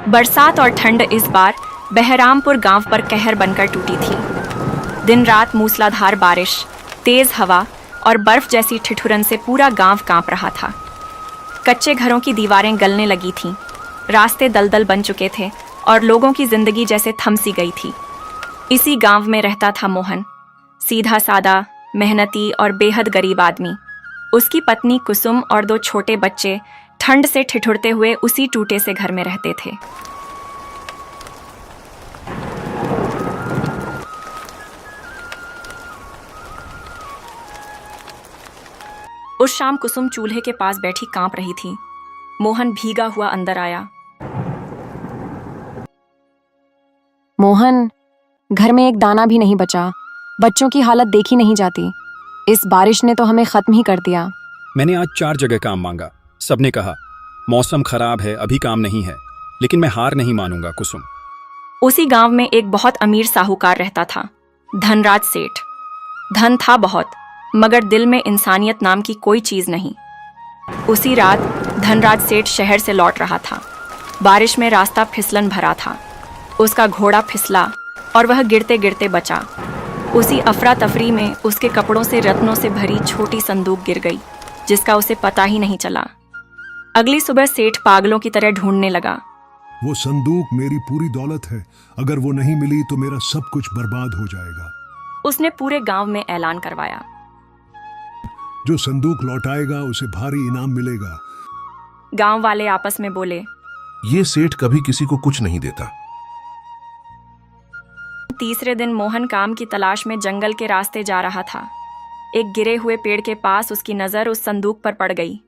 बरसात और ठंड इस बार बहरामपुर गांव पर कहर बनकर टूटी थी। दिन रात मूसलाधार बारिश, तेज हवा और बर्फ जैसी ठिठुरन से पूरा गांव कांप रहा था। कच्चे घरों की दीवारें गलने लगी थीं, रास्ते दलदल बन चुके थे और लोगों की जिंदगी जैसे थम सी गई थी। इसी गांव में रहता था मोहन, सीधा सादा, मेहनती और बेहद गरीब आदमी। उसकी पत्नी कुसुम और 2 छोटे बच्चे ठंड से ठिठुरते हुए उसी टूटे से घर में रहते थे। उस शाम कुसुम चूल्हे के पास बैठी कांप रही थी। मोहन भीगा हुआ अंदर आया। मोहन, घर में एक दाना भी नहीं बचा। बच्चों की हालत देखी नहीं जाती। इस बारिश ने तो हमें खत्म ही कर दिया। मैंने आज 4 जगह काम मांगा, सबने कहा मौसम खराब है, अभी काम नहीं है, लेकिन मैं हार नहीं मानूंगा कुसुम। उसी गांव में एक बहुत अमीर साहूकार रहता था, धनराज सेठ। धन था बहुत, मगर दिल में इंसानियत नाम की कोई चीज नहीं। उसी रात धनराज सेठ शहर से लौट रहा था। बारिश में रास्ता फिसलन भरा था। उसका घोड़ा फिसला और वह गिरते गिरते बचा। उसी अफरा तफरी में उसके कपड़ों से रत्नों से भरी छोटी संदूक गिर गई, जिसका उसे पता ही नहीं चला। अगली सुबह सेठ पागलों की तरह ढूंढने लगा। वो संदूक मेरी पूरी दौलत है, अगर वो नहीं मिली तो मेरा सब कुछ बर्बाद हो जाएगा। उसने पूरे गांव में ऐलान करवाया, जो संदूक लौटाएगा उसे भारी इनाम मिलेगा। गांव वाले आपस में बोले, ये सेठ कभी किसी को कुछ नहीं देता। तीसरे दिन मोहन काम की तलाश में जंगल के रास्ते जा रहा था। एक गिरे हुए पेड़ के पास उसकी नजर उस संदूक पर पड़ गई।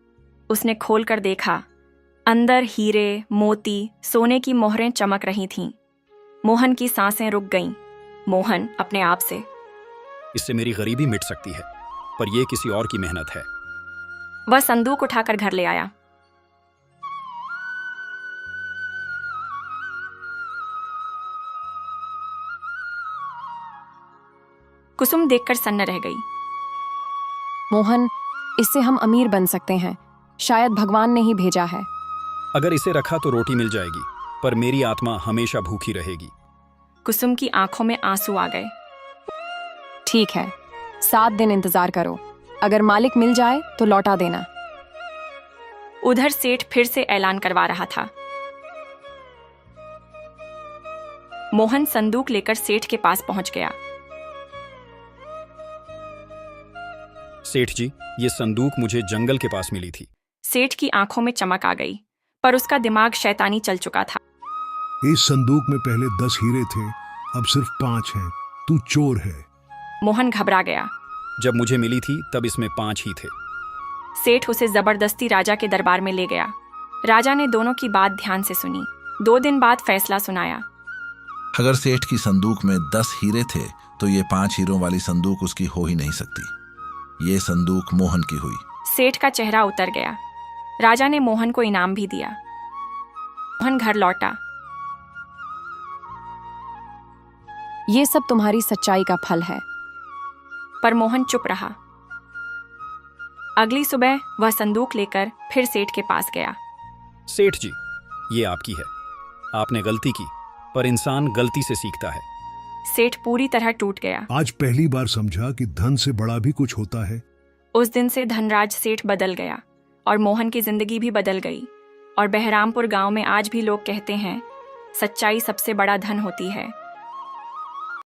उसने खोलकर देखा। अंदर हीरे, मोती, सोने की मोहरें चमक रही थीं। मोहन की सांसें रुक गईं। मोहन अपने आप से, इससे मेरी गरीबी मिट सकती है, पर यह किसी और की मेहनत है। वह संदूक उठाकर घर ले आया। कुसुम देखकर सन्न रह गई। मोहन, इससे हम अमीर बन सकते हैं। शायद भगवान ने ही भेजा है। अगर इसे रखा तो रोटी मिल जाएगी, पर मेरी आत्मा हमेशा भूखी रहेगी। कुसुम की आंखों में आंसू आ गए। ठीक है, 7 दिन इंतजार करो। अगर मालिक मिल जाए तो लौटा देना। उधर सेठ फिर से ऐलान करवा रहा था। मोहन संदूक लेकर सेठ के पास पहुंच गया। सेठ जी, ये संदूक मुझे जंगल के पास मिली थी। सेठ की आंखों में चमक आ गई, पर उसका दिमाग शैतानी चल चुका था। इस संदूक में पहले 10 हीरे थे, अब सिर्फ 5 हैं। तू चोर है। मोहन घबरा गया। जब मुझे मिली थी तब इसमें 5 ही थे। सेठ उसे जबरदस्ती राजा के दरबार में ले गया। राजा ने दोनों की बात ध्यान से सुनी। 2 दिन बाद फैसला सुनाया। अगर सेठ की संदूक में 10 हीरे थे तो ये 5 हीरों वाली संदूक उसकी हो ही नहीं सकती। ये संदूक मोहन की हुई। सेठ का चेहरा उतर गया। राजा ने मोहन को इनाम भी दिया। मोहन घर लौटा। ये सब तुम्हारी सच्चाई का फल है। पर मोहन चुप रहा। अगली सुबह वह संदूक लेकर फिर सेठ के पास गया। सेठ जी, ये आपकी है। आपने गलती की, पर इंसान गलती से सीखता है। सेठ पूरी तरह टूट गया। आज पहली बार समझा कि धन से बड़ा भी कुछ होता है। उस दिन से धनराज सेठ बदल गया और मोहन की जिंदगी भी बदल गई। और बहरामपुर गांव में आज भी लोग कहते हैं, सच्चाई सबसे बड़ा धन होती है।